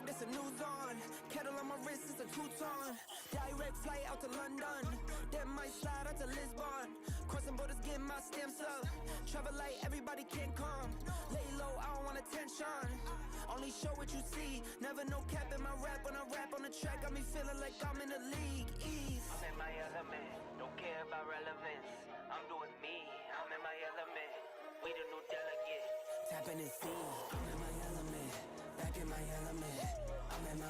this a new zone. Kettle on my wrist, it's a two-tone. Direct flight out to London. Then might slide out to Lisbon. Crossing borders, getting my stamps up. Travel light, everybody can come. Lay low, I don't want attention. Only show what you see. Never no cap in my rap. When I rap on the track, got me feeling like I'm in the league. Ease. I'm in my element. Don't care about relevance. I'm doing me. I'm in my element. We the new delegate. Tapping and see. I'm in my element. Back in my element. I'm in my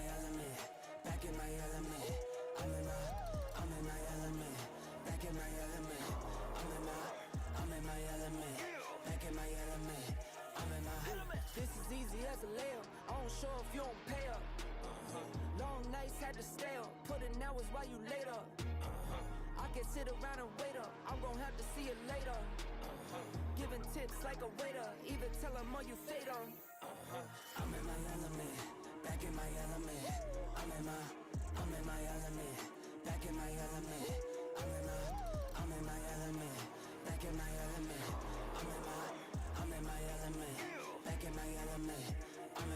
element. Back in my element. I'm in my element. Back in my element. I'm in my element. Back in my element. I'm in my. This is easy as a layup. I don't show if you don't pay up. Long nights had to stay up. Put in hours while you later. I can sit around and wait up. I'm gonna have to see you later. Giving tips like a waiter. Either tell them or you fade them. I'm in my element. Back in my element. I'm in my element. Back in my element. I'm in my element. Back in my element. I'm in my element. Back in my element. I'm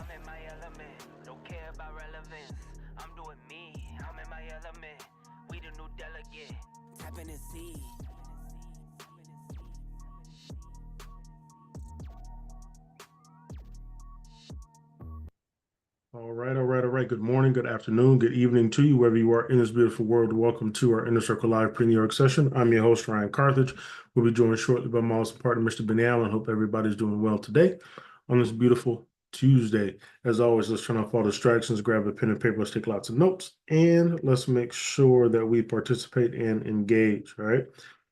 in my element. Don't care about relevance. I'm doing me. I'm in my element. We the new delegate. Tapping and see. All right, all right, all right. Good morning, good afternoon, good evening to you, wherever you are in this beautiful world. Welcome to our Inner Circle Live pre-New York session. I'm your host, Ryan Carthage. We'll be joined shortly by my awesome partner, Mr. Ben Allen. Hope everybody's doing well today on this beautiful Tuesday. As always, let's turn off all distractions, grab a pen and paper, let's take lots of notes, and let's make sure that we participate and engage, all right?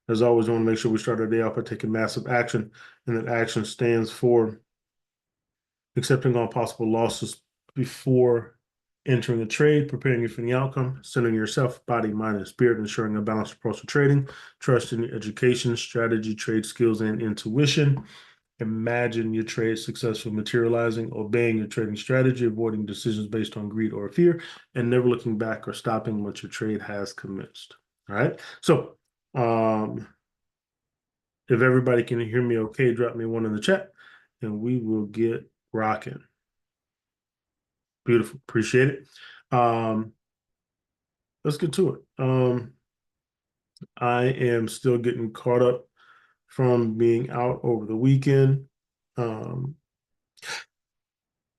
As always, we want to make sure we start our day off by taking massive action, and that action stands for accepting all possible losses before entering a trade, preparing you for the outcome, centering yourself, body, mind, and spirit, ensuring a balanced approach to trading, trust in your education, strategy, trade skills, and intuition. Imagine your trade successfully materializing, obeying your trading strategy, avoiding decisions based on greed or fear, and never looking back or stopping once your trade has commenced. All right. So, if everybody can hear me okay, drop me one in the chat and we will get rocking. Beautiful. Appreciate it. Let's get to it. I am still getting caught up from being out over the weekend.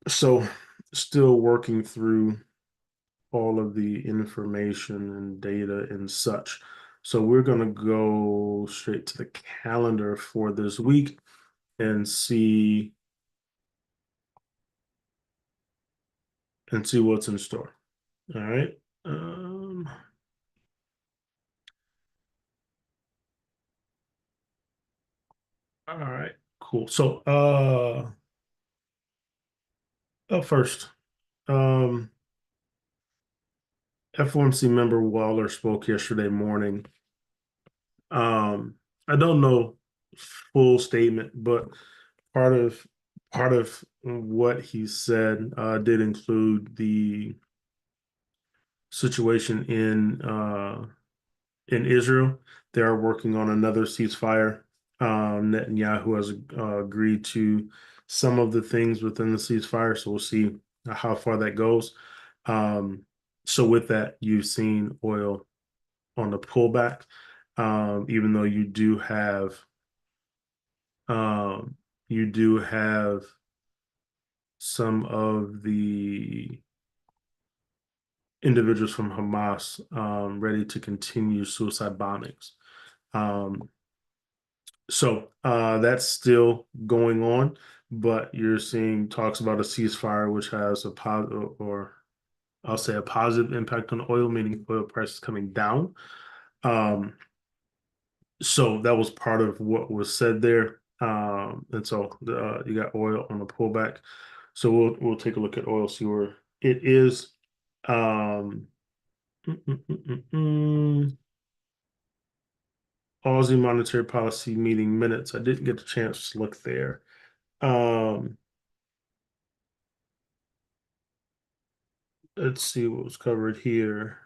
So still working through all of the information and data and such. So we're going to go straight to the calendar for this week and see what's in store. All right. All right, cool. So up first, FOMC member Waller spoke yesterday morning. I don't know full statement, but part of what he said did include the situation in Israel. They are working on another ceasefire. Netanyahu has agreed to some of the things within the ceasefire, so we'll see how far that goes. So with that, you've seen oil on the pullback, even though you do have some of the individuals from Hamas ready to continue suicide bombings. So that's still going on, but you're seeing talks about a ceasefire, which has a positive, or I'll say a positive impact on oil, meaning oil prices coming down. So that was part of what was said there. And so you got oil on the pullback. So we'll take a look at oil, see where it is. Aussie monetary policy meeting minutes. I didn't get a chance to look there. Let's see what was covered here.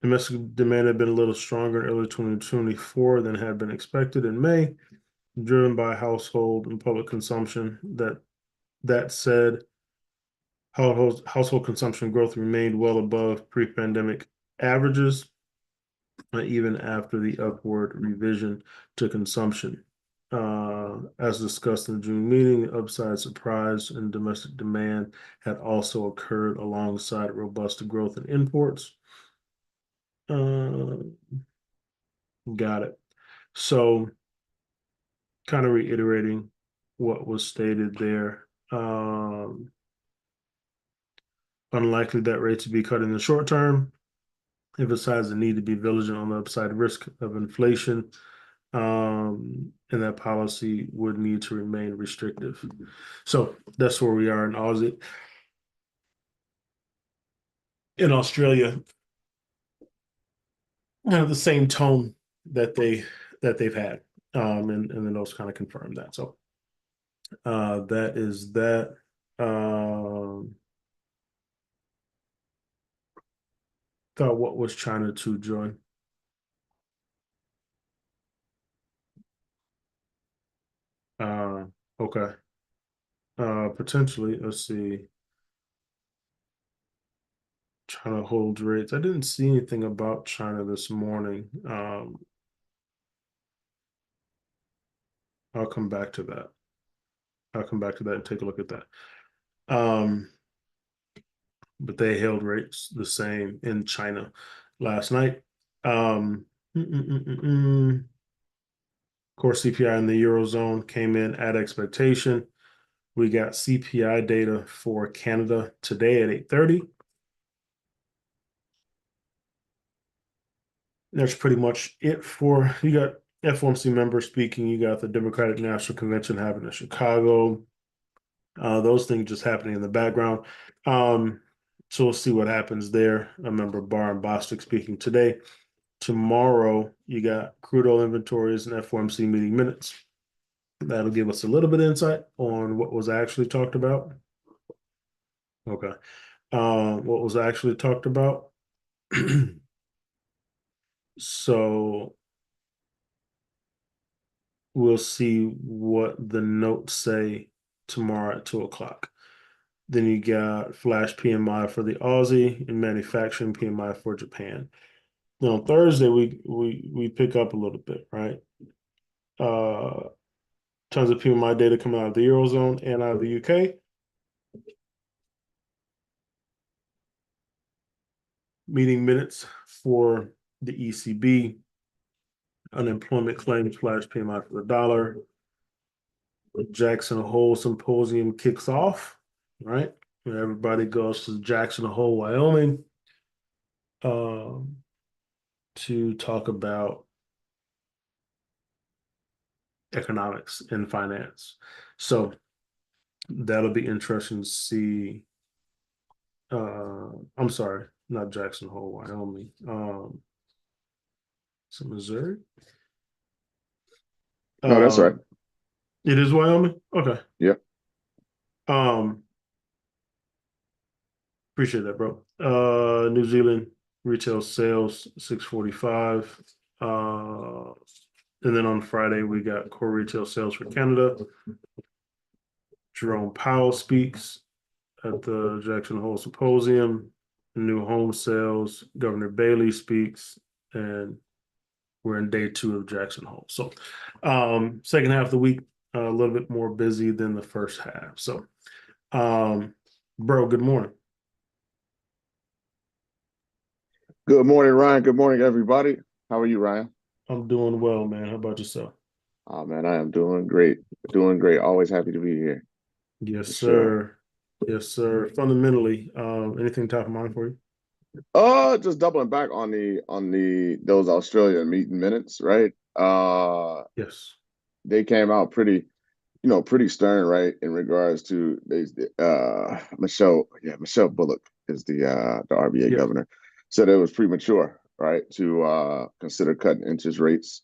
Domestic demand had been a little stronger in early 2024 than had been expected in May. driven by household and public consumption. That said, household consumption growth remained well above pre-pandemic averages, even after the upward revision to consumption. As discussed in the June meeting, the upside surprise in domestic demand had also occurred alongside robust growth in imports. Uh, got it. So, kind of reiterating what was stated there. Unlikely that rates to be cut in the short term. Emphasize the need to be vigilant on the upside risk of inflation, and that policy would need to remain restrictive. So that's where we are in Aussie. In Australia, the same tone that they've had, and then those kind of confirm that. So that is that. Thought what was China to join? Uh, okay. Potentially, let's see. China holds rates. I didn't see anything about China this morning. I'll come back to that. I'll come back to that and take a look at that. Um, but they held rates the same in China last night. Um, Of course, CPI in the Eurozone came in at expectation. We got CPI data for Canada today at 8:30. That's pretty much it for you got FOMC members speaking. You got the Democratic National Convention happening in Chicago. Those things just happening in the background. So we'll see what happens there. I remember Barr and Bostic speaking today. Tomorrow, you got crude oil inventories and FOMC meeting minutes. That'll give us a little bit of insight on what was actually talked about. Okay. What was actually talked about. So we'll see what the notes say tomorrow at 2 o'clock. Then you got flash PMI for the Aussie and manufacturing PMI for Japan. Then on Thursday we pick up a little bit, right? Tons of PMI data coming out of the Eurozone and out of the UK. Meeting minutes for the ECB. Unemployment claims flash PMI for the dollar. Jackson Hole Symposium kicks off, right? And everybody goes to Jackson Hole, Wyoming, to talk about economics and finance. So that'll be interesting to see. I'm sorry, not Jackson Hole, Wyoming. It's Missouri. No, that's right. It is Wyoming. Okay. Yeah. Appreciate that, bro. New Zealand retail sales 645. And then on Friday we got core retail sales for Canada. Jerome Powell speaks at the Jackson Hole Symposium. New home sales. Governor Bailey speaks, and we're in day 2 of Jackson Hole. So, second half of the week a little bit more busy than the first half. So, bro, good morning. Good morning, Ryan. Good morning, everybody. How are you, Ryan? I'm doing well, man. How about yourself? Oh, man, I am doing great. Doing great. Always happy to be here. Yes, sir. Sure. Yes, sir. Fundamentally, anything top of mind for you? Just doubling back on those Australian meeting minutes, right? Yes. They came out pretty stern, right, in regards to Michelle Bullock is the RBA governor. Said it was premature, right, to consider cutting interest rates.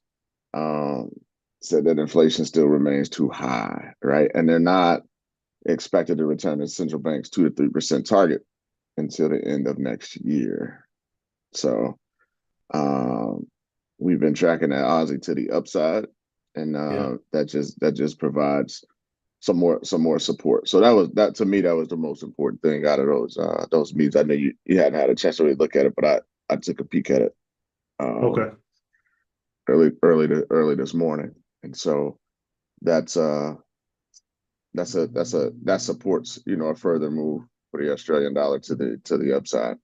Said that inflation still remains too high, right? And they're not expected to return the central bank's 2 to 3% target until the end of next year. So we've been tracking that Aussie to the upside. and Yeah. that just provides some more support. So that to me, that was the most important thing out of those meetings. I know you hadn't had a chance to really look at it, but I took a peek at it Okay. early this morning, and so that's that supports, you know, a further move for the Australian dollar to the upside.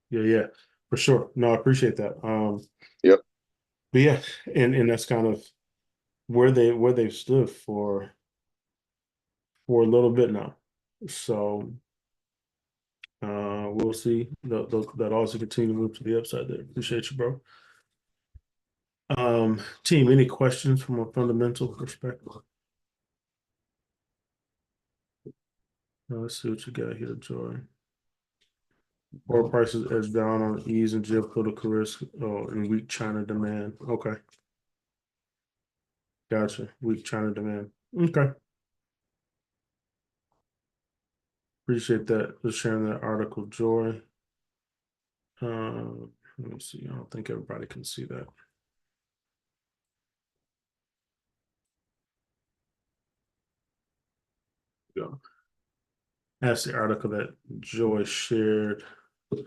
Yeah, for sure. No, I appreciate that. Yep. But yeah, and that's kind of where they've stood for a little bit now. So we'll see. That also continue to move to the upside there. Appreciate you, bro. Team, any questions from a fundamental perspective? Let's see what you got here, Joy. Oil prices edge down on ease and geopolitical risk. Oh, and weak China demand. Okay, gotcha. Weak China demand. Okay, appreciate that. Just sharing that article, Joy. Let me see. I don't think everybody can see that. Go. That's the article that Joy shared.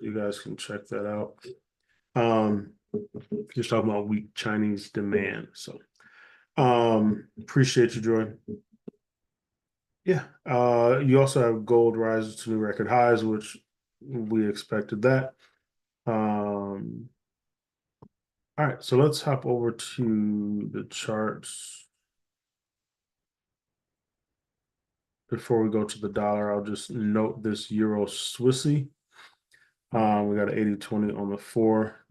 You guys can check that out. Just talking about weak Chinese demand. So, appreciate you, Joy. Yeah. You also have gold rises to new record highs, which we expected that. All right, so let's hop over to the charts. Before we go to the dollar, I'll just note this Euro Swissy. We got an 80-20 on the 4.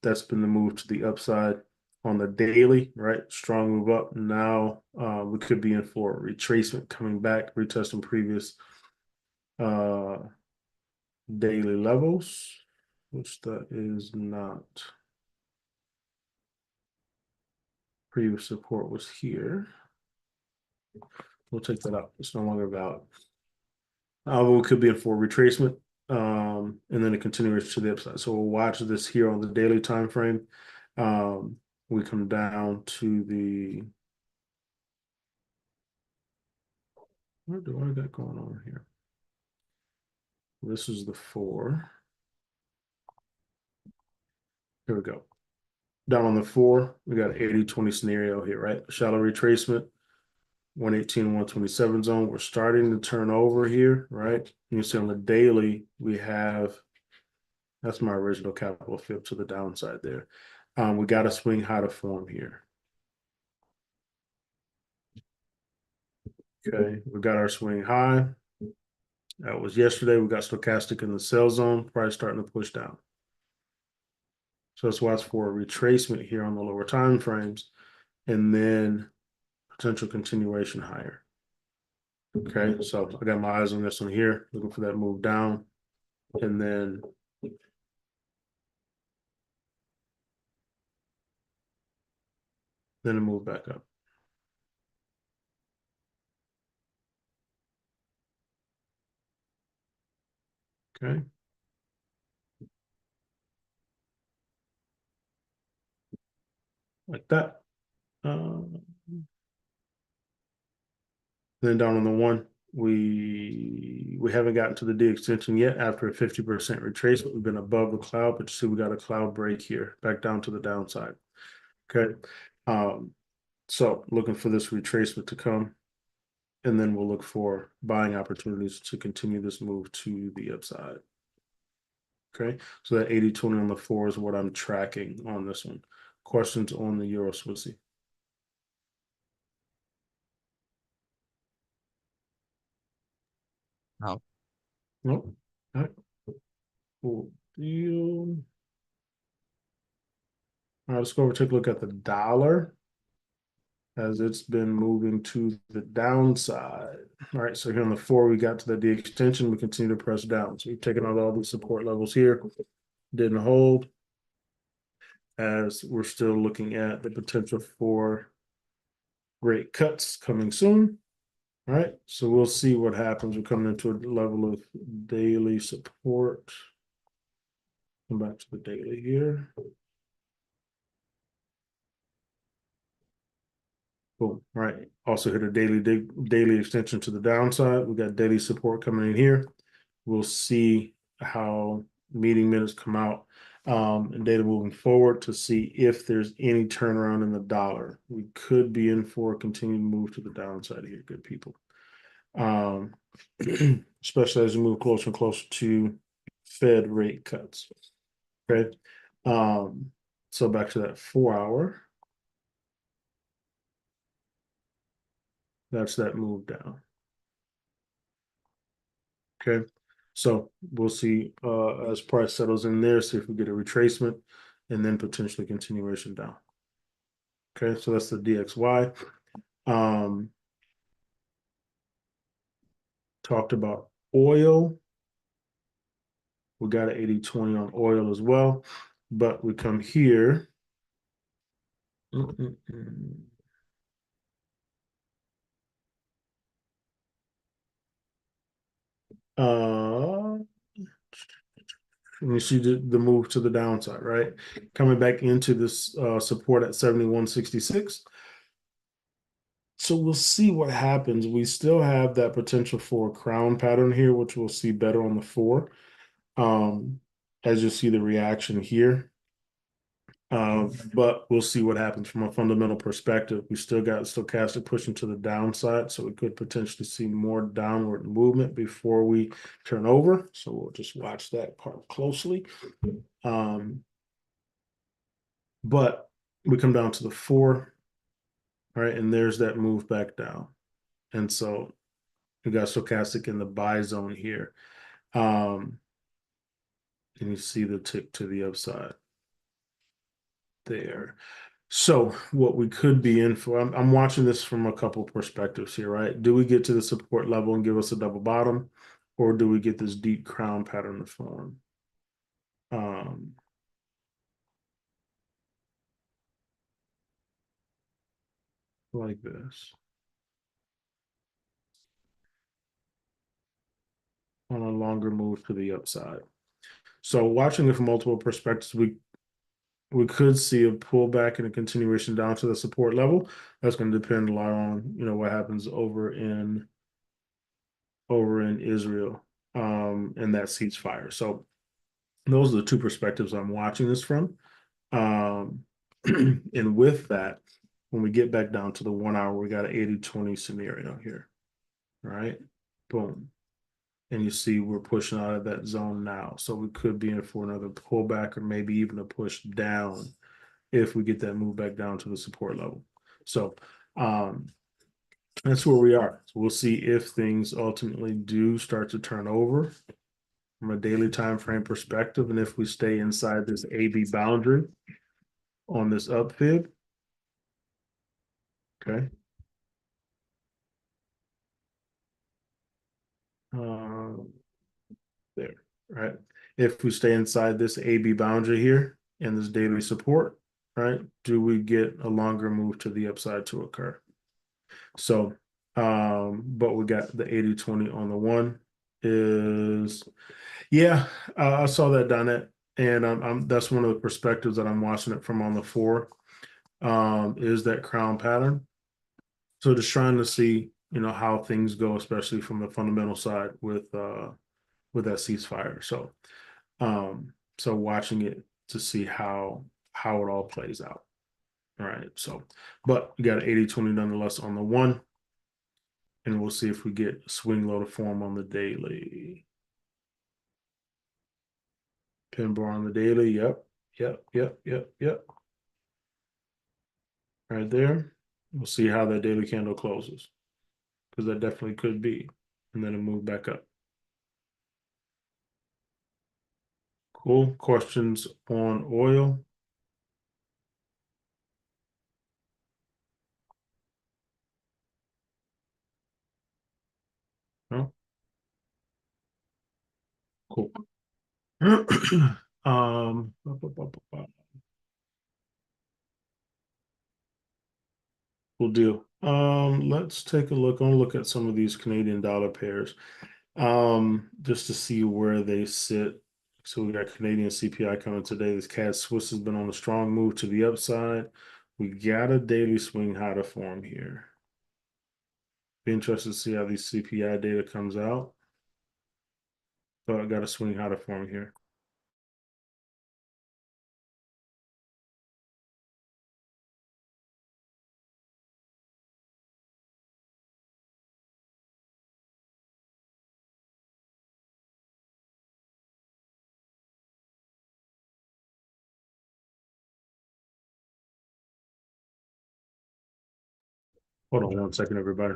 That's been the move to the upside on the daily, right? Strong move up. Now we could be in for a retracement coming back, retesting previous daily levels, which that is not. Previous support was here. We'll take that out. It's no longer valid. We could be in for retracement, and then a continuation to the upside. So we'll watch this here on the daily time frame. We come down to the. What do I got going on here? This is the 4. Here we go. Down on the 4, we got an 80-20 scenario here, right? Shallow retracement, 118, 127 zone. We're starting to turn over here, right? You see on the daily, we have, that's my original capital flip to the downside there. We got a swing high to form here. Okay, we got our swing high. That was yesterday. We got stochastic in the sell zone, price starting to push down. So that's why it's for a retracement here on the lower time frames, and then potential continuation higher. Okay, so I got my eyes on this one here, looking for that move down, and then a move back up. Okay. Like that. Then down on the 1, we haven't gotten to the D extension yet after a 50% retracement. We've been above the cloud, but you see we got a cloud break here, back down to the downside. Okay. So looking for this retracement to come, and then we'll look for buying opportunities to continue this move to the upside. Okay, so that 80-20 on the 4 is what I'm tracking on this one. Questions on the Euro Swissy? No. Nope. All right. Cool deal. All right, let's go over and take a look at the dollar as it's been moving to the downside. All right, so here on the 4, we got to the D extension. We continue to press down. So we've taken out all these support levels here. Didn't hold, as we're still looking at the potential for rate cuts coming soon. All right, so we'll see what happens. We're coming into a level of daily support. Come back to the daily here. Boom, right. Also hit a daily extension to the downside. We got daily support coming in here. We'll see how meeting minutes come out and data moving forward to see if there's any turnaround in the dollar. We could be in for a continued move to the downside here, good people. Especially as we move closer and closer to Fed rate cuts. Okay. So back to that 4 hour. That's that move down. Okay. So we'll see as price settles in there, see if we get a retracement and then potentially continuation down. Okay, so that's the DXY. Talked about oil. We got an 80-20 on oil as well, but we come here. And you see the move to the downside, right? Coming back into this support at 71.66. So we'll see what happens. We still have that potential for a crown pattern here, which we'll see better on the 4. As you see the reaction here. But we'll see what happens from a fundamental perspective. We still got stochastic pushing to the downside, so we could potentially see more downward movement before we turn over. So we'll just watch that part closely. But we come down to the 4, right? And there's that move back down. And so we got stochastic in the buy zone here. And you see the tick to the upside there. So what we could be in for, I'm watching this from a couple perspectives here, right? Do we get to the support level and give us a double bottom, or do we get this deep crown pattern to form? Like this. On a longer move to the upside. So watching it from multiple perspectives, we could see a pullback and a continuation down to the support level. That's going to depend a lot on what happens over in Israel and that ceasefire. So those are the two perspectives I'm watching this from. And with that, when we get back down to the 1 hour, we got an 80-20 scenario here. All right. Boom. And you see we're pushing out of that zone now. So we could be in for another pullback or maybe even a push down if we get that move back down to the support level. So that's where we are. So we'll see if things ultimately do start to turn over from a daily time frame perspective, and if we stay inside this AB boundary on this up fib. Okay. There, right? If we stay inside this AB boundary here and this daily support, right? Do we get a longer move to the upside to occur? So, but we got the 80-20 on the 1 is, yeah, I saw that done it. And that's one of the perspectives that I'm watching it from on the 4, is that crown pattern. So just trying to see, how things go, especially from the fundamental side with that ceasefire. So, so watching it to see how it all plays out. All right. So, but we got an 80-20 nonetheless on the 1. And we'll see if we get a swing low to form on the daily. Pin bar on the daily. Yep. Right there. We'll see how that daily candle closes, because that definitely could be. And then it move back up. Cool. Questions on oil? No? Cool. um, Cool deal. Let's take a look. I'll look at some of these Canadian dollar pairs, just to see where they sit. So we got Canadian CPI coming today. This CAD Swiss has been on a strong move to the upside. We got a daily swing high to form here. Be interested to see how these CPI data comes out. But I got a swing high to form here. Hold on 1 second, everybody.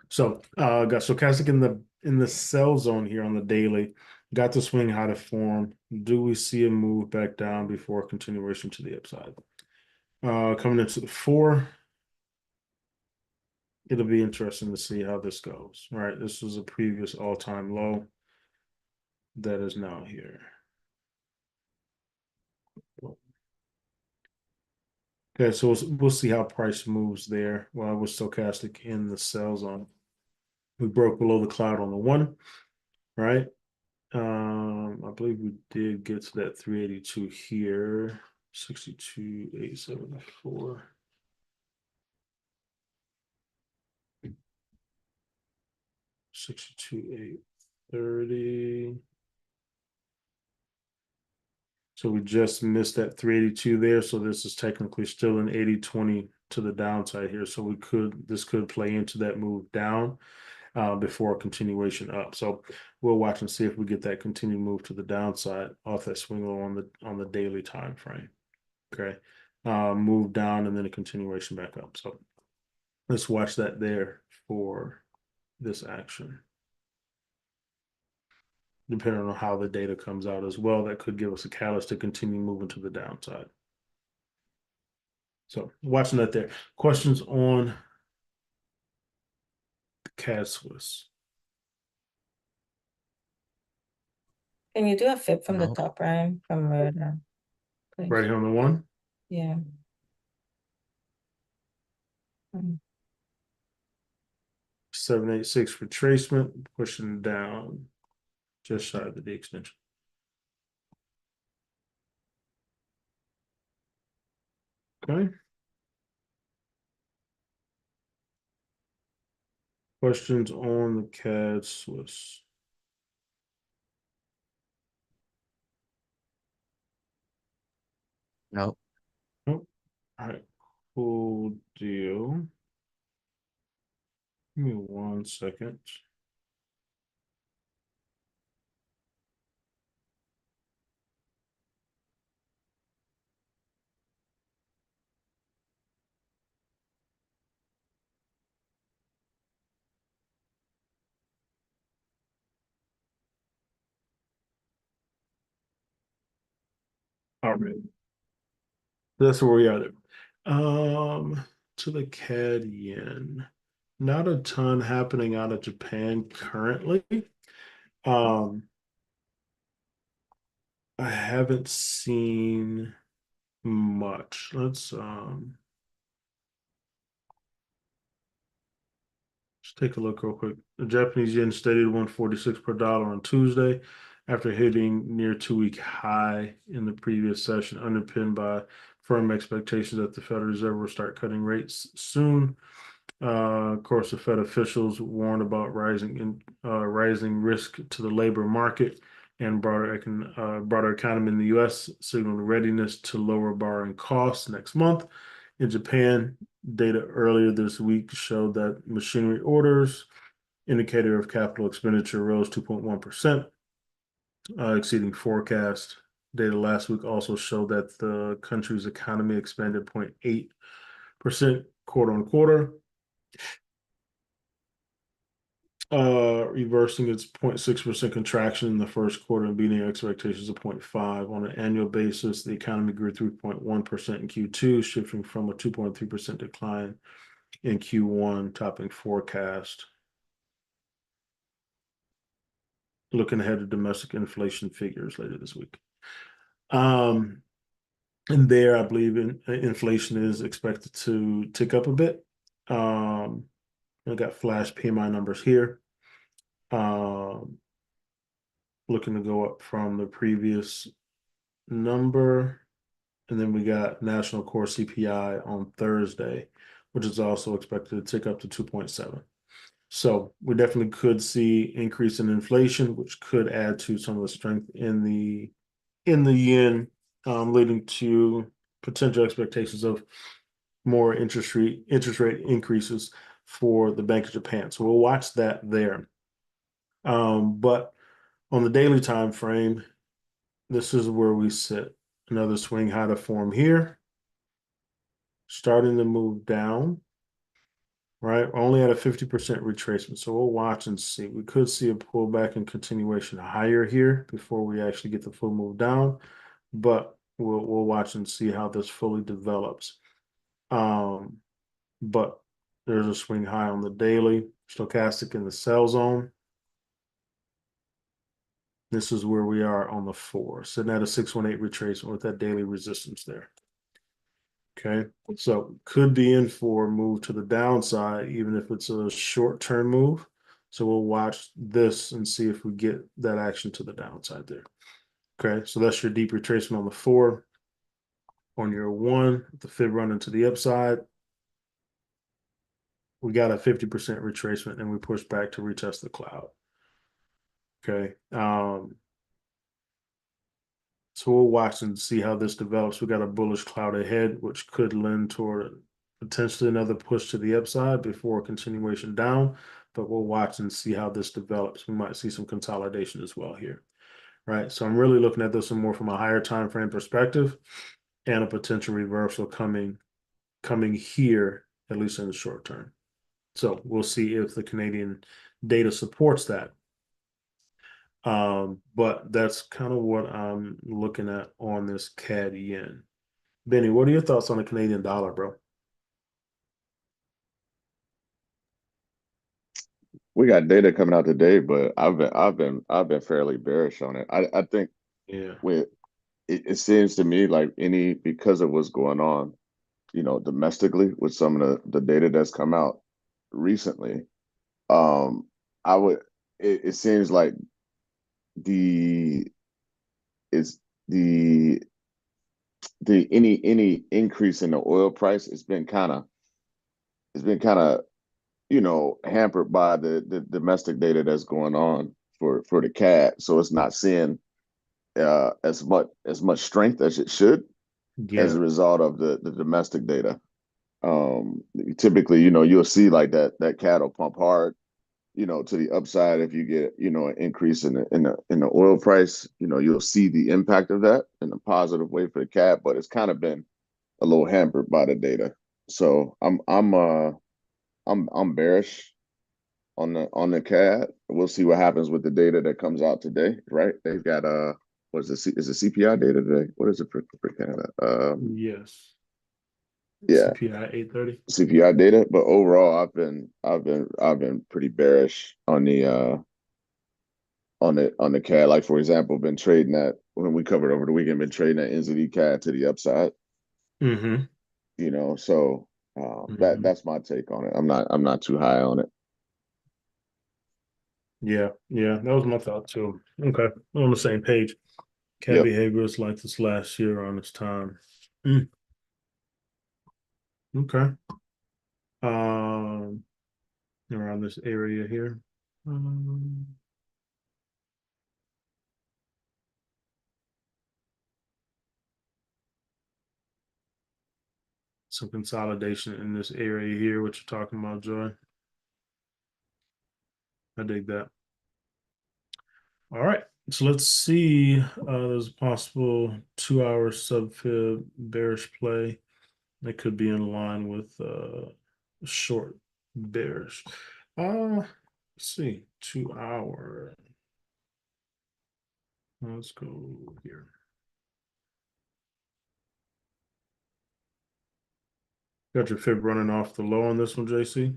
So got stochastic in the sell zone here on the daily. Got the swing high to form. Do we see a move back down before continuation to the upside? Coming into the 4, it'll be interesting to see how this goes. Right, this was a previous all-time low that is now here. Okay, so we'll see how price moves there. Well, I was stochastic in the sell zone. We broke below the cloud on the 1, right? I believe we did get to that 382 here, 62,874. $62,830. So we just missed that 382 there. So this is technically still an 80-20 to the downside here. So this could play into that move down before continuation up. So we'll watch and see if we get that continued move to the downside off that swing low on the daily time frame. Okay. Move down and then a continuation back up. So let's watch that there for this action. Depending on how the data comes out as well, that could give us a catalyst to continue moving to the downside. So watching that there. Questions on the CAD Swiss? Can you do a flip from the top, Ryan? From where the please? Right here on the 1? Yeah. 786 retracement, pushing down just shy of the D extension. Okay. Questions on the CAD Swiss? Nope. Nope. All right. Cool deal. Give me 1 second. All right. That's where we are there. To the CAD yen. Not a ton happening out of Japan currently. I haven't seen much. Let's take a look real quick. The Japanese yen steadied 146 per dollar on Tuesday after hitting near 2-week high in the previous session, underpinned by firm expectations that the Federal Reserve will start cutting rates soon. Of course, the Fed officials warned about rising risk to the labor market and broader economy in the U.S., signaling readiness to lower borrowing costs next month. In Japan, data earlier this week showed that machinery orders, indicator of capital expenditure, rose 2.1%, exceeding forecast. Data last week also showed that the country's economy expanded 0.8% quarter on quarter, reversing its 0.6% contraction in the first quarter and beating expectations of 0.5. On an annual basis, the economy grew 3.1% in Q2, shifting from a 2.3% decline in Q1, topping forecast. looking ahead to domestic inflation figures later this week. And there, I believe inflation is expected to tick up a bit. I got flash PMI numbers here. Looking to go up from the previous number. And then we got national core CPI on Thursday, which is also expected to tick up to 2.7. So we definitely could see increase in inflation, which could add to some of the strength in the yen, leading to potential expectations of more interest rate increases for the Bank of Japan. So we'll watch that there. But on the daily time frame, this is where we sit. Another swing high to form here, starting to move down. Right, we're only at a 50% retracement, so we'll watch and see. We could see a pullback and continuation higher here before we actually get the full move down, but we'll watch and see how this fully develops. But there's a swing high on the daily, stochastic in the sell zone. This is where we are on the 4, sitting at a 618 retracement with that daily resistance there. Okay, so could be in for a move to the downside, even if it's a short-term move. So we'll watch this and see if we get that action to the downside there. Okay, so that's your deep retracement on the 4. On your 1, the fib running to the upside, we got a 50% retracement and we push back to retest the cloud. Okay, so we'll watch and see how this develops. We got a bullish cloud ahead, which could lend toward potentially another push to the upside before a continuation down, but we'll watch and see how this develops. We might see some consolidation as well here, right? So I'm really looking at this more from a higher time frame perspective and a potential reversal coming here, at least in the short term. So we'll see if the Canadian data supports that. But that's kind of what I'm looking at on this CAD yen. Benny, what are your thoughts on the Canadian dollar, bro? We got data coming out today, but I've been fairly bearish on it. I think Yeah. with it seems to me like because of what's going on, domestically with some of the data that's come out recently, I would it seems like the is the any increase in the oil price has been kind of hampered by the domestic data that's going on for the CAD, so it's not seeing as much strength as it should as Yeah. a result of the domestic data. Typically, you'll see like that CAD will pump hard, to the upside if you get an increase in the oil price. You'll see the impact of that in a positive way for the CAD, but it's kind of been a little hampered by the data. So I'm bearish on the CAD. We'll see what happens with the data that comes out today. Right? They've got is it CPI data today? What is it for Canada? Yes. Yeah, CPI 830. CPI data. But overall, I've been pretty bearish on the CAD. Like for example, been trading that when we covered over the weekend. Been trading that NZD CAD to the upside. Mm-hmm. So that's my take on it. I'm not too high on it. Yeah, that was my thought too. Okay, we're on the same page. CAD Yep. behavior is like this last year on this time. Okay. Around this area here. Some consolidation in this area here, what you're talking about, Joy. I dig that. All right, so let's see. There's a possible 2-hour sub-fib bearish play that could be in line with short bearish. Let's see, 2-hour. Let's go here. Got your fib running off the low on this one, JC?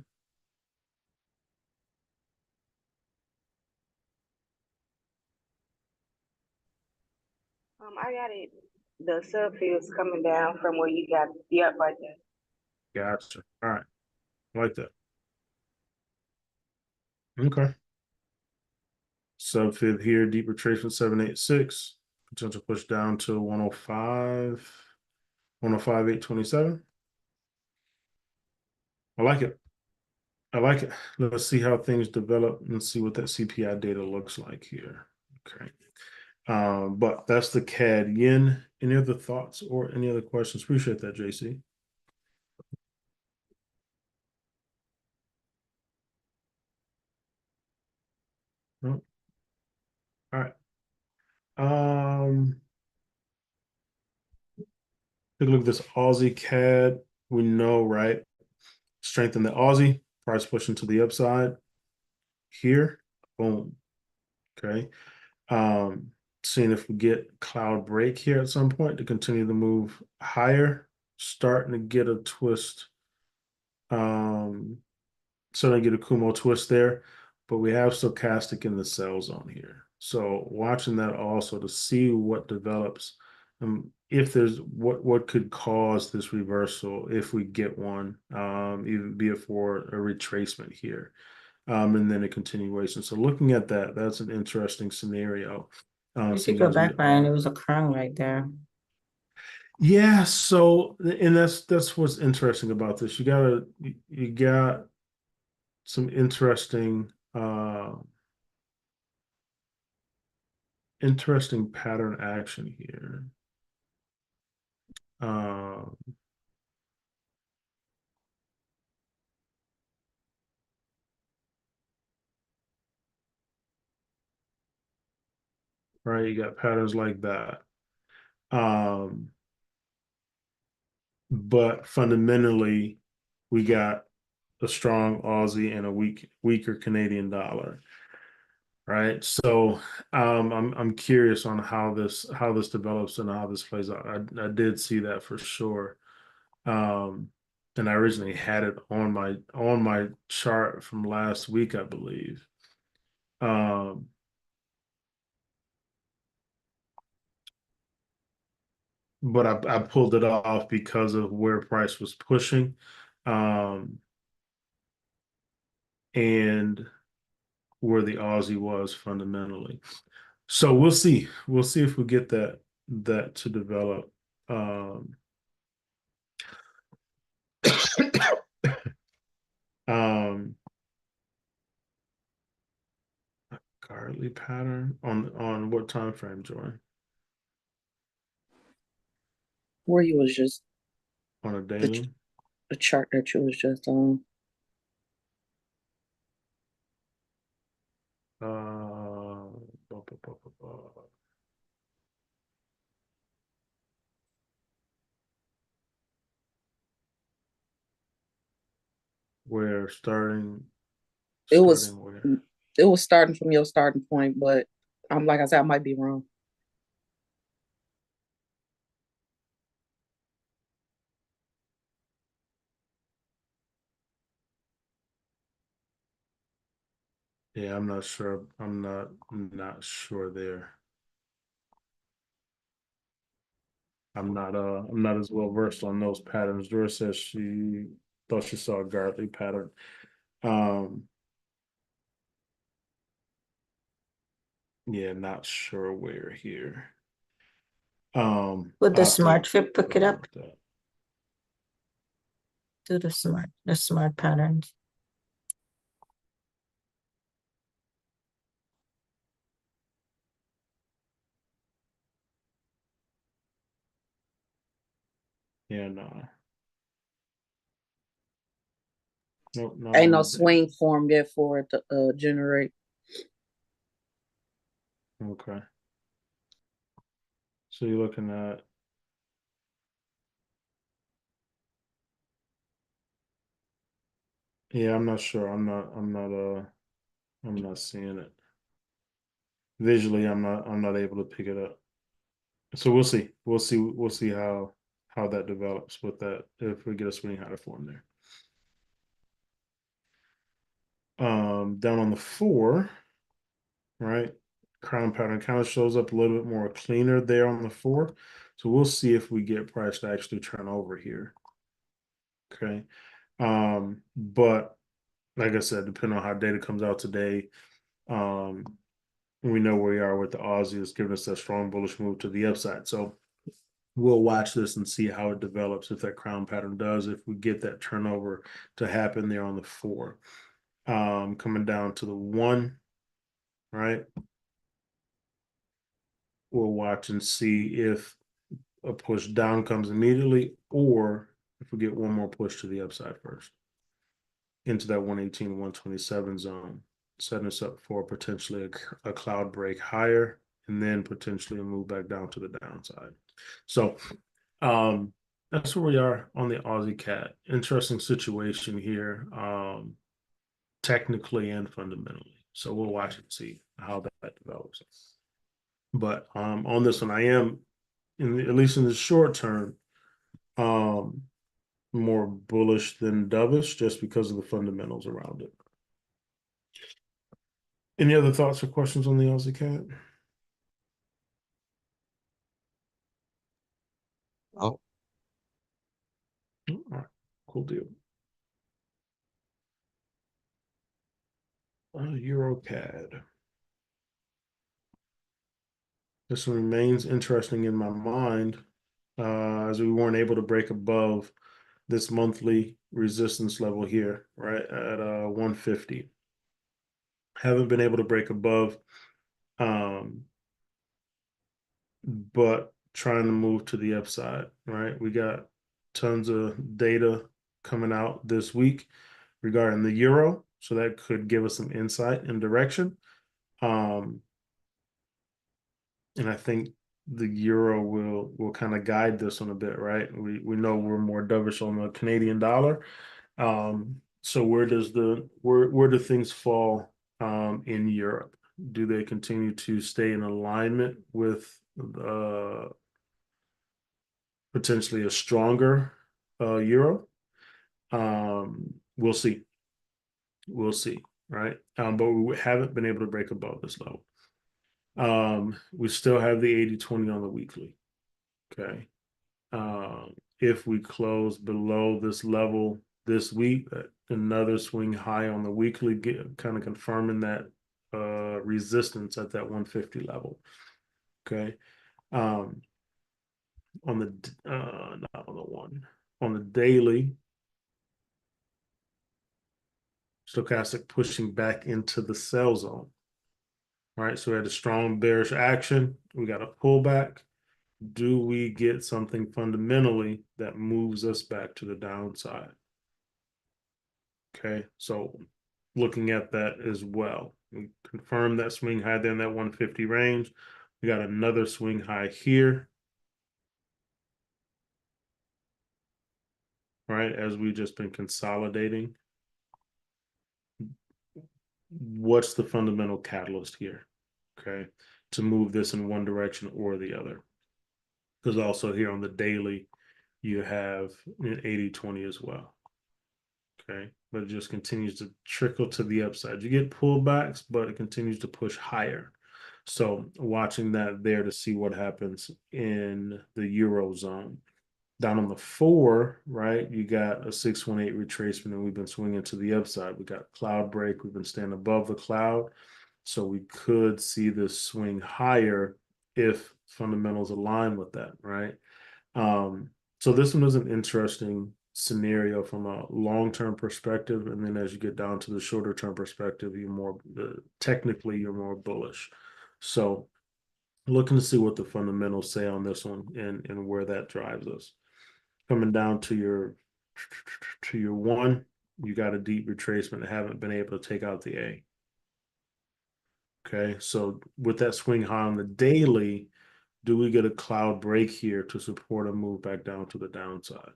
I got it. The subfields coming down from where you got the up right there. Gotcha. All right. I like that. Okay. Subfib here, deep retracement 786. Potential push down to 105, 105, 827. I like it. I like it. Let's see how things develop and see what that CPI data looks like here. Okay. But that's the CAD yen. Any other thoughts or any other questions? Appreciate that, JC. No? All right. Take a look at this Aussie CAD. We know, right? Strengthen the Aussie, price pushing to the upside here. Boom. Okay. Seeing if we get cloud break here at some point to continue to move higher, starting to get a twist. Starting to get a Kumo twist there, but we have stochastic in the sell zone here. So watching that also to see what develops, if there's what could cause this reversal if we get one, even be it for a retracement here. And then a continuation. So looking at that, that's an interesting scenario. If you go back, Ryan, it was a crown right there. Yeah, so and that's what's interesting about this. You got some interesting interesting pattern action here. Right, you got patterns like that. But fundamentally, we got a strong Aussie and a weaker Canadian dollar. Right. So I'm curious on how this develops and how this plays out. I did see that for sure. And I originally had it on my chart from last week, I believe. But I pulled it off because of where price was pushing. And where the Aussie was fundamentally. So we'll see. We'll see if we get that to develop. Um, Gartley pattern on what time frame, Joy? Where you was just On a daily? the chart that you was just on. Blah, blah, blah, blah, blah. Where starting It was where? it was starting from your starting point, but I'm like I said, I might be wrong. Yeah, I'm not sure. I'm not sure there. I'm not as well versed on those patterns. Dora says she thought she saw a Gartley pattern. Yeah, not sure where here. Would the I'll have to smart fib pick it up? look at that. Do the smart patterns. Yeah, no. Nope, not Ain't on no the day. swing form yet for it to generate. Okay. So you're looking at yeah, I'm not sure. I'm not seeing it. Visually, I'm not able to pick it up. So we'll see. We'll see how that develops with that if we get a swing higher form there. Down on the 4, right? Crown pattern kind of shows up a little bit more cleaner there on the 4. So we'll see if we get price to actually turn over here. Okay. But like I said, depending on how data comes out today, we know where we are with the Aussie. It's giving us that strong bullish move to the upside. So we'll watch this and see how it develops, if that crown pattern does, if we get that turnover to happen there on the 4. Coming down to the 1, right? We'll watch and see if a push down comes immediately, or if we get one more push to the upside first into that 118, 127 zone, setting us up for potentially a cloud break higher, and then potentially a move back down to the downside. So that's where we are on the Aussie Cat. Interesting situation here, technically and fundamentally. So we'll watch and see how that develops. But on this one, I am, at least in the short term, more bullish than dovish, just because of the fundamentals around it. Any other thoughts or questions on the Aussie Cat? Oh, All right, cool deal. EuroCAD. This one remains interesting in my mind, as we weren't able to break above this monthly resistance level here, right at 150. Haven't been able to break above, but trying to move to the upside, right? We got tons of data coming out this week regarding the euro, so that could give us some insight and direction. And I think the euro will kind of guide this one a bit, right? We know we're more dovish on the Canadian dollar. So where do things fall in Europe? Do they continue to stay in alignment with potentially a stronger euro? We'll see. We'll see, right? But we haven't been able to break above this level. We still have the 80-20 on the weekly. Okay. If we close below this level this week, another swing high on the weekly, kind of confirming that resistance at that 150 level. Okay. On the not on the 1, on the daily, stochastic pushing back into the sell zone. Right. So we had a strong bearish action. We got a pullback. Do we get something fundamentally that moves us back to the downside? Okay, so looking at that as well. We confirmed that swing high there in that 150 range. We got another swing high here. Right, as we just been consolidating. What's the fundamental catalyst here? Okay, to move this in one direction or the other. Because also here on the daily, you have an 80-20 as well. Okay, but it just continues to trickle to the upside. You get pullbacks, but it continues to push higher. So watching that there to see what happens in the Eurozone. Down on the 4, right, you got a 618 retracement, and we've been swinging to the upside. We got cloud break. We've been staying above the cloud. So we could see this swing higher if fundamentals align with that, right? So this one is an interesting scenario from a long-term perspective, and then as you get down to the shorter-term perspective, technically you're more bullish. So looking to see what the fundamentals say on this one and where that drives us. Coming down to your 1, you got a deep retracement and haven't been able to take out the A. Okay, so with that swing high on the daily, do we get a cloud break here to support a move back down to the downside?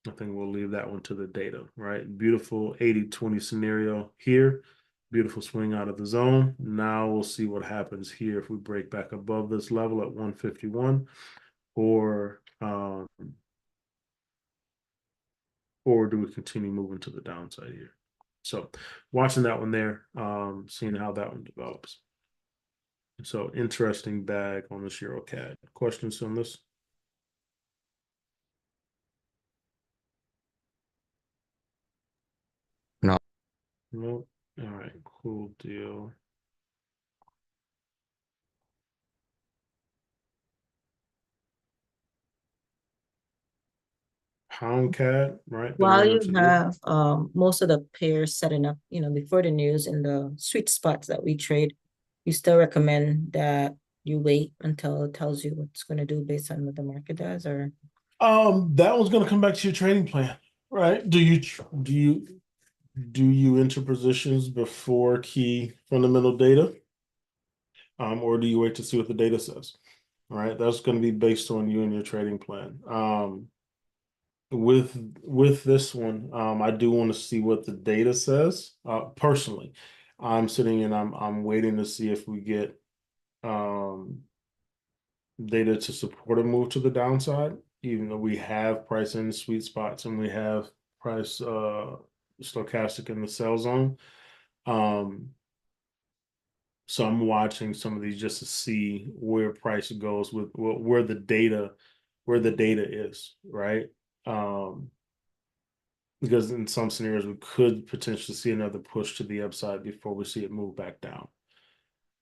I think we'll leave that one to the data, right? Beautiful 80-20 scenario here. Beautiful swing out of the zone. Now we'll see what happens here if we break back above this level at 151, or do we continue moving to the downside here? So watching that one there, seeing how that one develops. So interesting bag on this Euro CAD. Questions on this? No. Nope. All right, cool deal. Pound CAD, right? Then While run you into the have most of the pairs setting up, before the news in the sweet spots that we trade, you still recommend that you wait until it tells you what's going to do based on what the market does, or that one's gonna come back to your trading plan, right? Do you enter positions before key fundamental data? Or do you wait to see what the data says? All right, that's going to be based on you and your trading plan. With this one, I do want to see what the data says. Personally, I'm sitting and I'm waiting to see if we get data to support a move to the downside, even though we have price in sweet spots and we have price stochastic in the sell zone. So I'm watching some of these just to see where price goes with where the data is, right? Because in some scenarios we could potentially see another push to the upside before we see it move back down.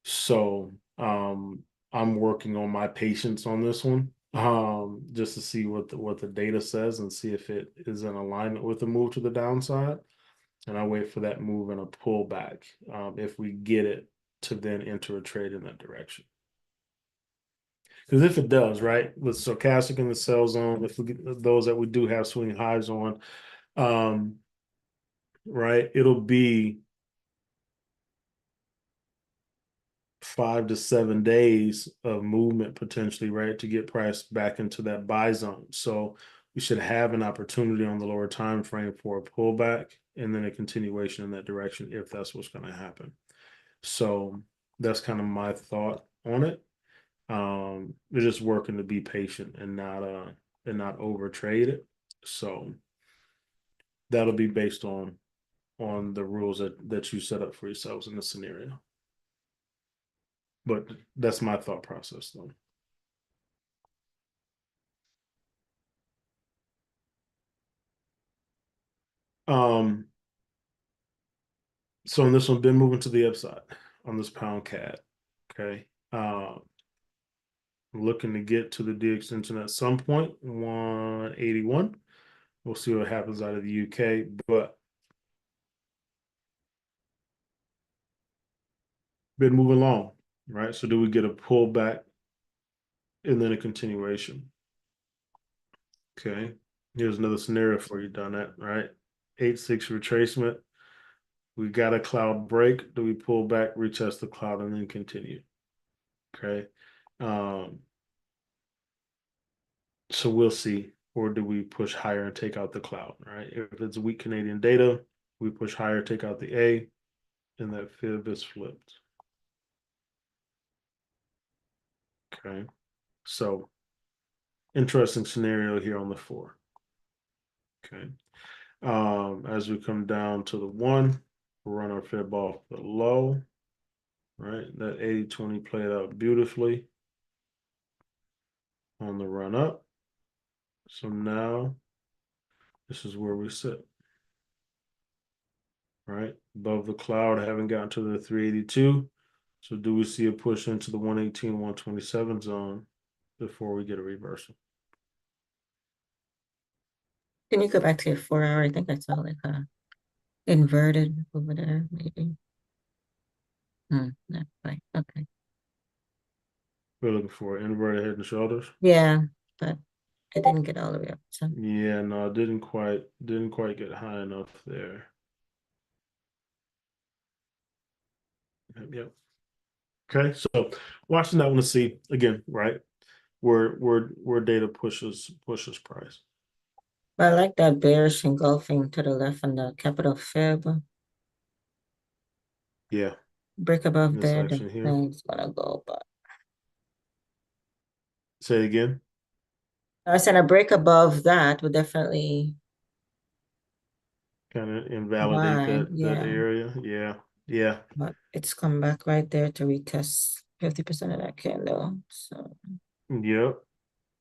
So I'm working on my patience on this one, just to see what the data says and see if it is in alignment with the move to the downside. And I wait for that move and a pullback, if we get it, to then enter a trade in that direction. Because if it does, right, with stochastic in the sell zone, if we get those that we do have swing highs on, right, it'll be 5 to 7 days of movement potentially, right, to get price back into that buy zone. So we should have an opportunity on the lower time frame for a pullback and then a continuation in that direction if that's what's going to happen. So that's kind of my thought on it. We're just working to be patient and not over trade it. So that'll be based on the rules that you set up for yourselves in the scenario. But that's my thought process though. So on this one, been moving to the upside on this pound CAD. Okay. Looking to get to the D extension at some point, 181. We'll see what happens out of the UK, but been moving along, right? So do we get a pullback and then a continuation? Okay. Here's another scenario for you, done that, right? 8-6 retracement. We got a cloud break. Do we pull back, retest the cloud, and then continue? Okay. So we'll see. Or do we push higher and take out the cloud, right? If it's weak Canadian data, we push higher, take out the A, and that fib is flipped. Okay. So interesting scenario here on the 4. Okay. As we come down to the 1, we'll run our fib off the low, right? That 80-20 played out beautifully on the run up. So now this is where we sit, right? Above the cloud, I haven't gotten to the 382. So do we see a push into the 118, 127 zone before we get a reversal? can you go back to your 4 hour? I think I saw like a inverted over there, maybe. Not quite. Okay. We're looking for inverted head and shoulders. Yeah, but I didn't get all the way up. So Yeah, no, didn't quite get high enough there. Yep. Okay, so watching that one to see again, right? Where data pushes price. but I like that bearish engulfing to the left on the capital fib. Yeah, Break above this there, the action here. thing's gonna go, but Say it again. I said a break above that would definitely Kind of invalidate buy, that yeah. area. Yeah. But it's come back right there to retest 50% of that candle. So Yep.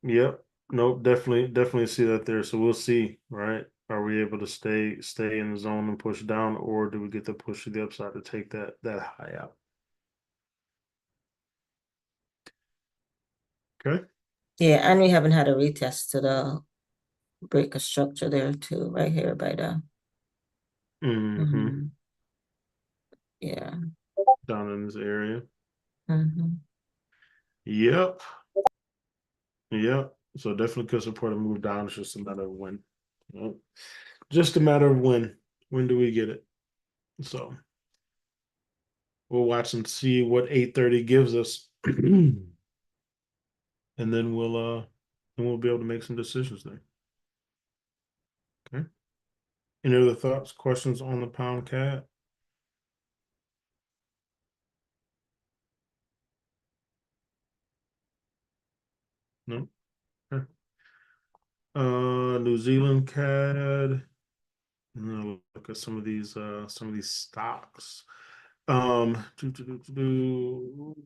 Yep. Nope. Definitely see that there. So we'll see, right? Are we able to stay in the zone and push down, or do we get the push to the upside to take that high out? Okay. yeah, and we haven't had a retest to the break of structure there too, right here by the Mm-hmm. yeah. Down in this area. Mm-hmm. Yep. Yep. So definitely could support a move down. It's just a matter of when. Yep. Just a matter of when. When do we get it? So we'll watch and see what 8:30 gives us. And then we'll be able to make some decisions there. Okay. Any other thoughts, questions on the pound cat? No. Okay. New Zealand CAD. Look at some of these stocks. Do, do, do, do, do.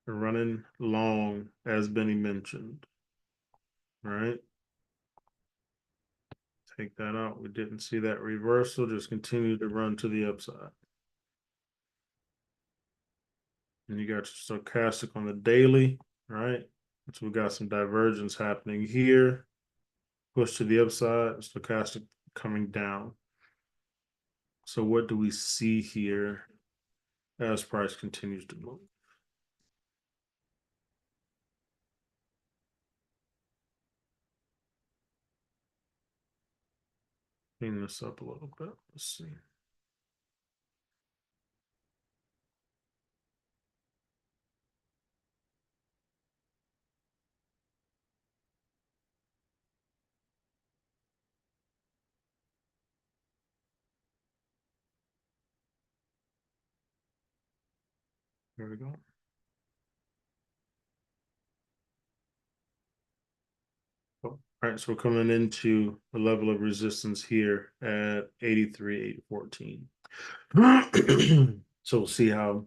Running long, as Benny mentioned. All right. Take that out. We didn't see that reversal. Just continue to run to the upside. And you got your stochastic on the daily, right? So we got some divergence happening here. Push to the upside, stochastic coming down. So what do we see here as price continues to move? Clean this up a little bit. Let's see. There we go. Oh, all right, so we're coming into a level of resistance here at 83,814. So we'll see how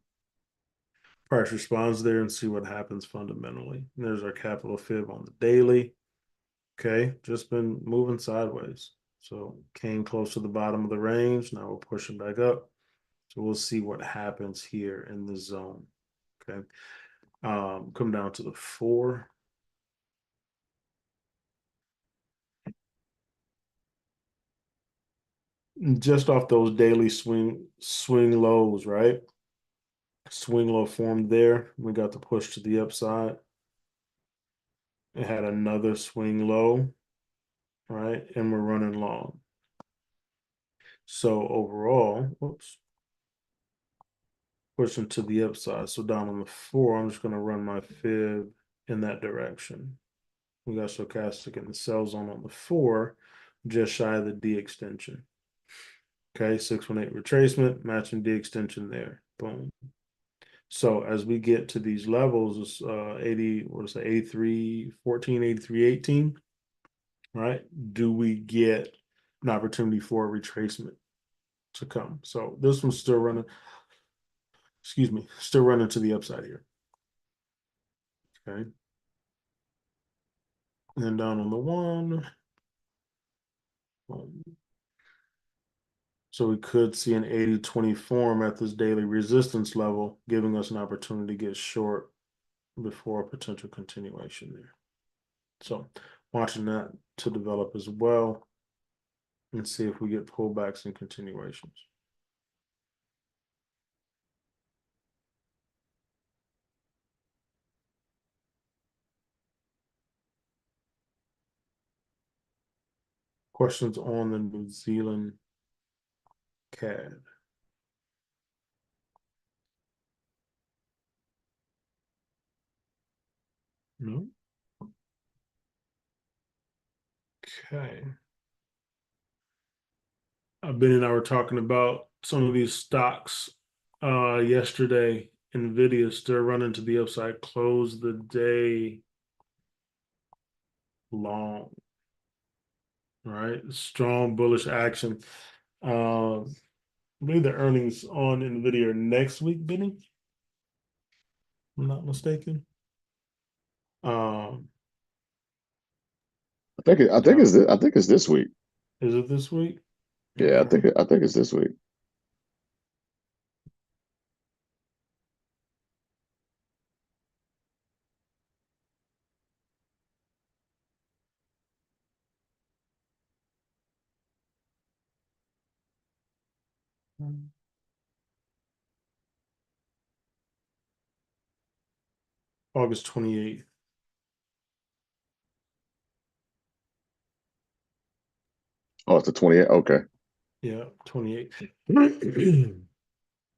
price responds there and see what happens fundamentally. And there's our capital fib on the daily. Okay, just been moving sideways. So came close to the bottom of the range. Now we're pushing back up. So we'll see what happens here in the zone. Okay. Come down to the 4. Just off those daily swing lows, right? Swing low formed there. We got the push to the upside. It had another swing low, right? And we're running long. So overall, whoops, pushing to the upside. So down on the 4, I'm just going to run my fib in that direction. We got stochastic in the sell zone on the 4, just shy of the D extension. Okay, 618 retracement, matching D extension there. Boom. So as we get to these levels, it's 80, what is it, 83.14, 83.18, right? Do we get an opportunity for a retracement to come? So this one's still running, still running to the upside here. Okay. And then down on the 1. So we could see an 80-20 form at this daily resistance level, giving us an opportunity to get short before a potential continuation there. So watching that to develop as well and see if we get pullbacks and continuations. Questions on the New Zealand CAD? No? Okay. Ben and I were talking about some of these stocks yesterday. Nvidia still running to the upside, close the day long. Right, strong bullish action. I believe the earnings on NVIDIA are next week, Benny. If I'm not mistaken. I think it's this week. Is it this week? Yeah, Okay. I think it's this week. August 28th. Oh, it's the 28th. Okay. Yeah, 28th.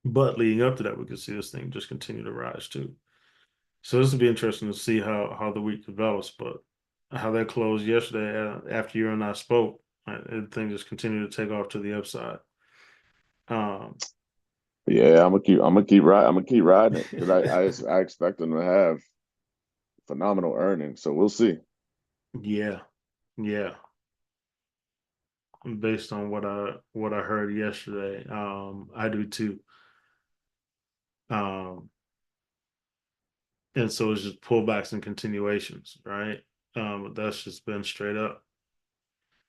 But leading up to that, we could see this thing just continue to rise too. So this will be interesting to see how the week develops. But how that closed yesterday after you and I spoke, the thing just continued to take off to the upside. Yeah, I'm gonna keep riding it because I expect them to have phenomenal earnings. So we'll see. Yeah, yeah. Based on what I heard yesterday, I do too. Um, and so it's just pullbacks and continuations, right? That's just been straight up.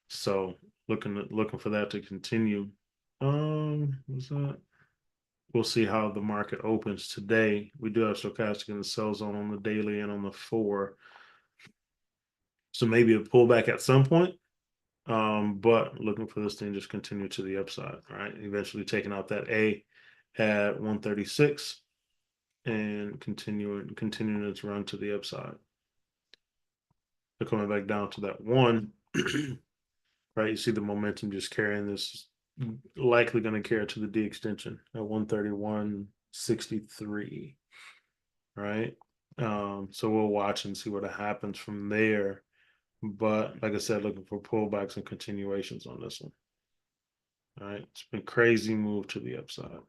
So looking for that to continue. What's that? We'll see how the market opens today. We do have stochastic in the sell zone on the daily and on the 4. So maybe a pullback at some point. But looking for this thing just continue to the upside, right? Eventually taking out that A at 136 and continuing its run to the upside. They're coming back down to that 1, right? You see the momentum just carrying this, likely going to carry to the D extension at 131.63, right? So we'll watch and see what happens from there. But like I said, looking for pullbacks and continuations on this one. All right, it's been crazy move to the upside.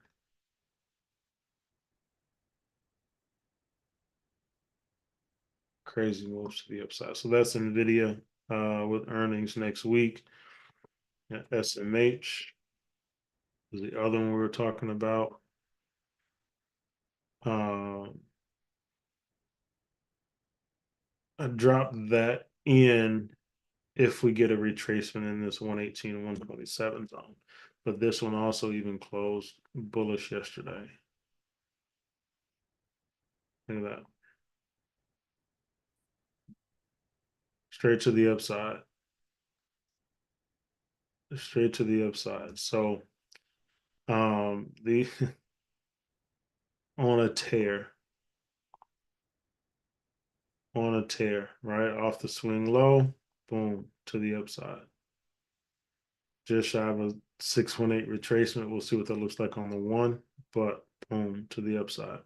Crazy moves to the upside. So that's NVIDIA with earnings next week. SMH is the other one we were talking about. I dropped that in if we get a retracement in this 118 and 127 zone. But this one also even closed bullish yesterday. Look at that. Straight to the upside. Straight to the upside. So the on a tear. On a tear, right? Off the swing low, boom, to the upside. Just shy of a 618 retracement. We'll see what that looks like on the 1, but boom, to the upside.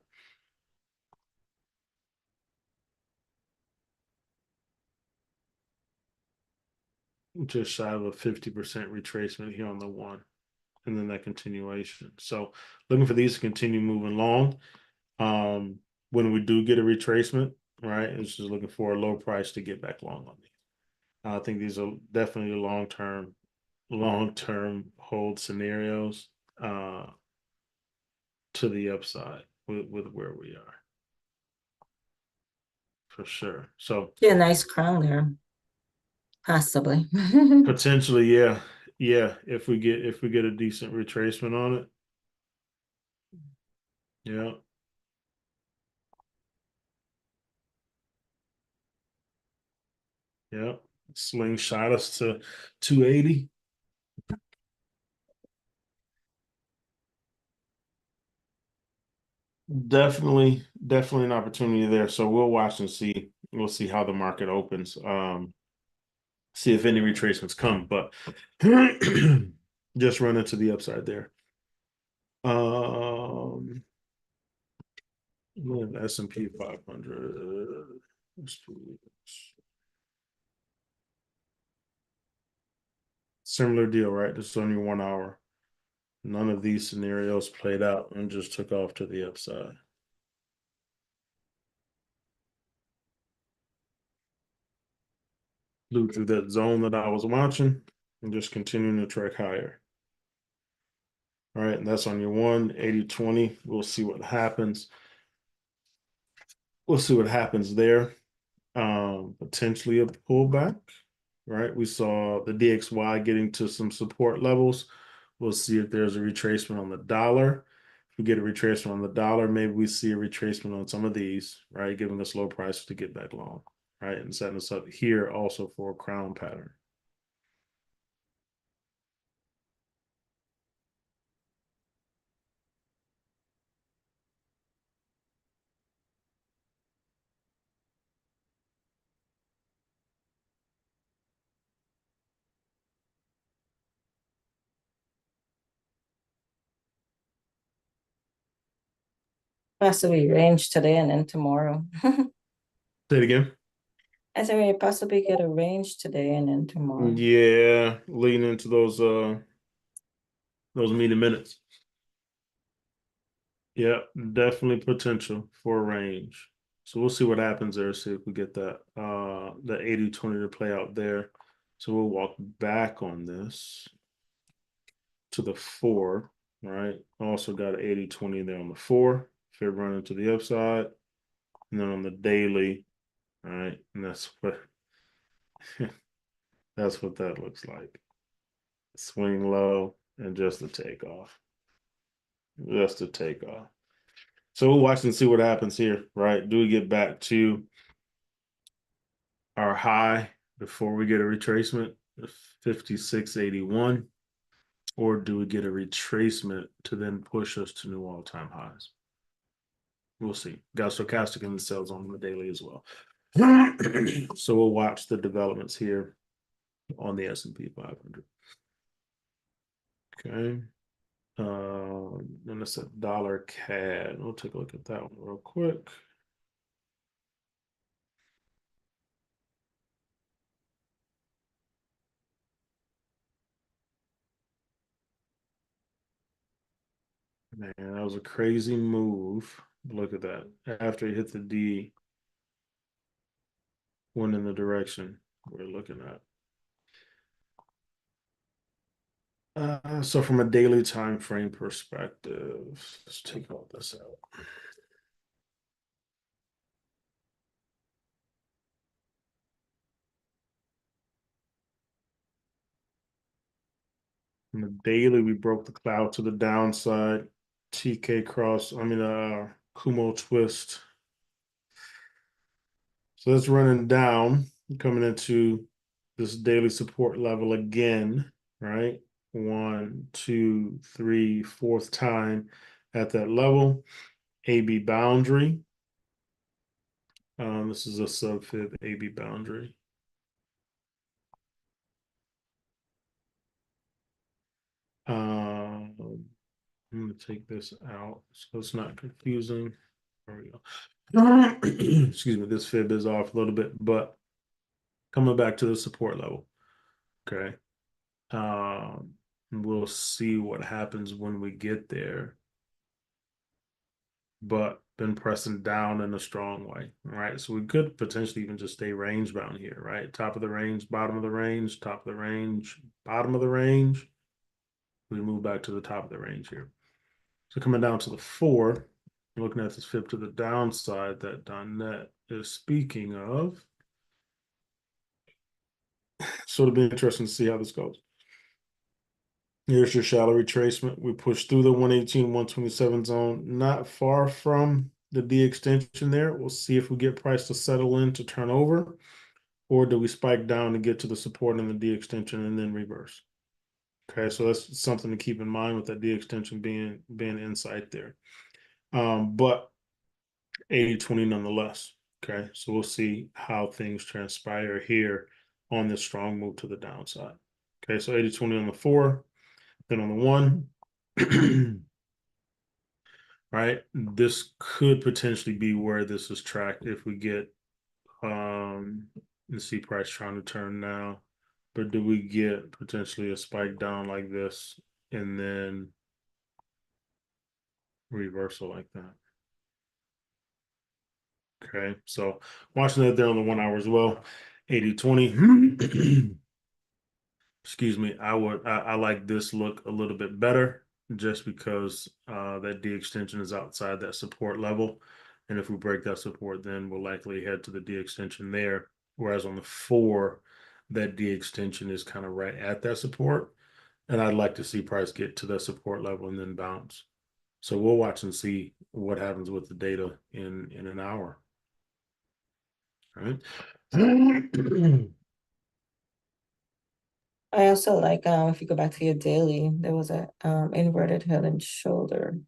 Just shy of a 50% retracement here on the 1, and then that continuation. So looking for these to continue moving long. When we do get a retracement, right, it's just looking for a low price to get back long on these. I think these are definitely long-term hold scenarios to the upside with where we are. For sure. So Yeah, nice crown there. Possibly. potentially, yeah. Yeah, if we get a decent retracement on it. Yeah. Yeah. Slingshot us to 280. Definitely an opportunity there. So we'll watch and see. We'll see how the market opens. See if any retracements come, but just run into the upside there. S&P 500. Similar deal, right? This is only 1 hour. None of these scenarios played out and just took off to the upside. Flew through that zone that I was watching and just continuing to track higher. All right, and that's on your 180-20. We'll see what happens. We'll see what happens there. Potentially a pullback, right? We saw the DXY getting to some support levels. We'll see if there's a retracement on the dollar. If we get a retracement on the dollar, maybe we see a retracement on some of these, right? Giving us low prices to get back long, right? And setting us up here also for a crown pattern. Possibly range today and then tomorrow. Say it again. I said we possibly get a range today and then tomorrow. Yeah, leading into those meeting minutes. Yeah, definitely potential for a range. So we'll see what happens there, see if we get that 80-20 to play out there. So we'll walk back on this to the 4, right? Also got an 80-20 there on the 4, fib running to the upside. And then on the daily, right? And that's what that's what that looks like. Swing low and just a takeoff. Just a takeoff. So we'll watch and see what happens here, right? Do we get back to our high before we get a retracement, 56.81, or do we get a retracement to then push us to new all-time highs? We'll see. Got stochastic in the sales on the daily as well. So we'll watch the developments here on the S&P 500. Okay. Then it's a dollar CAD. We'll take a look at that one real quick. Man, that was a crazy move. Look at that. After he hit the D, went in the direction we're looking at. So from a daily time frame perspective, let's take all this out. On the daily, we broke the cloud to the downside. Kumo twist. So that's running down, coming into this daily support level again, right? 1, 2, 3, fourth time at that level. AB boundary. This is a sub-fib AB boundary. I'm going to take this out so it's not confusing. There we go. Excuse me, this fib is off a little bit, but coming back to the support level. Okay. We'll see what happens when we get there. But been pressing down in a strong way, right? So we could potentially even just stay range bound here, right? Top of the range, bottom of the range, top of the range, bottom of the range. We move back to the top of the range here. So coming down to the 4, looking at this fib to the downside that Donnet is speaking of. So it'll be interesting to see how this goes. Here's your shallow retracement. We push through the 118, 127 zone, not far from the D extension there. We'll see if we get price to settle in to turn over, or do we spike down to get to the support in the D extension and then reverse? Okay, so that's something to keep in mind with that D extension being inside there. But 80-20 nonetheless. Okay, so we'll see how things transpire here on this strong move to the downside. Okay, so 80-20 on the 4. Then on the 1, right, this could potentially be where this is tracked if we get the C price trying to turn now. But do we get potentially a spike down like this and then reversal like that? Okay, so watching that there on the 1 hour as well, 80-20. Excuse me, I like this look a little bit better. just because that D extension is outside that support level. And if we break that support, then we'll likely head to the D extension there. Whereas on the 4, that D extension is kind of right at that support. And I'd like to see price get to that support level and then bounce. So we'll watch and see what happens with the data in an hour. All right. I also like, if you go back to your daily, there was a inverted head and shoulder.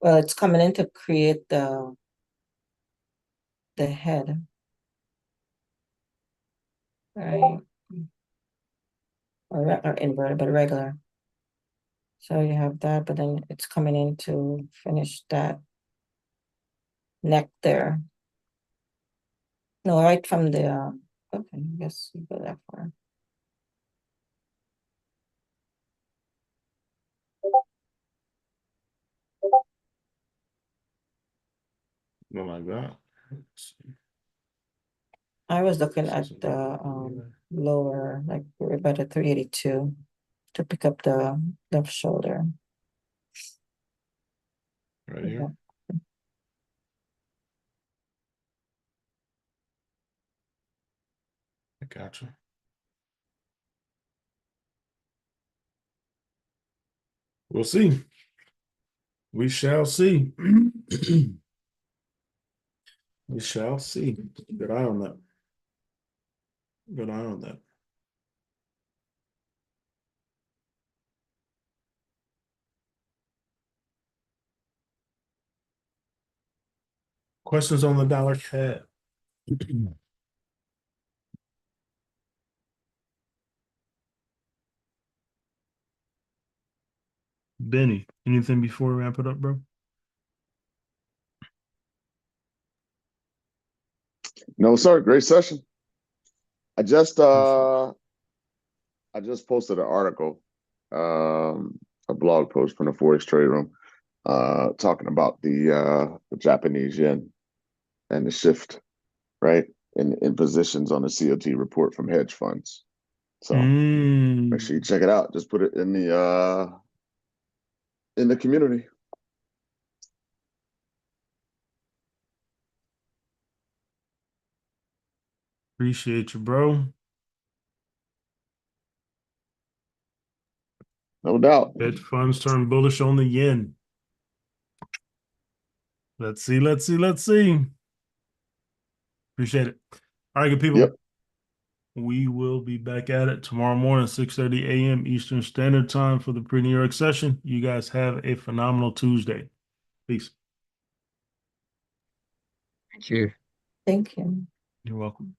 Well, it's coming in to create the head. Right. Or inverted, but regular. So you have that, but then it's coming in to finish that neck there. No, right from the, okay, I guess you go that far. Not like that. Let's see. I was looking This at isn't the really- lower, like we're about at 382 to pick up the left shoulder. Right here. I gotcha. We'll see. We shall see. We shall see. Good eye on that. Good eye on that. Questions on the dollar CAD? Benny, anything before we wrap it up, bro? No, sir. Great session. I just posted an article, a blog post from the Forex Trade Room, talking about the Japanese yen and the shift, right, in positions on the COT report from hedge funds. So make sure you check it out. Just put it in the community. Appreciate you, bro. No doubt. Hedge funds turn bullish on the yen. Let's see. Appreciate it. All right, good people. Yep. We will be back at it tomorrow morning, 6:30 a.m. Eastern Standard Time for the pre-New York session. You guys have a phenomenal Tuesday. Peace. Thank you. Thank you. You're welcome.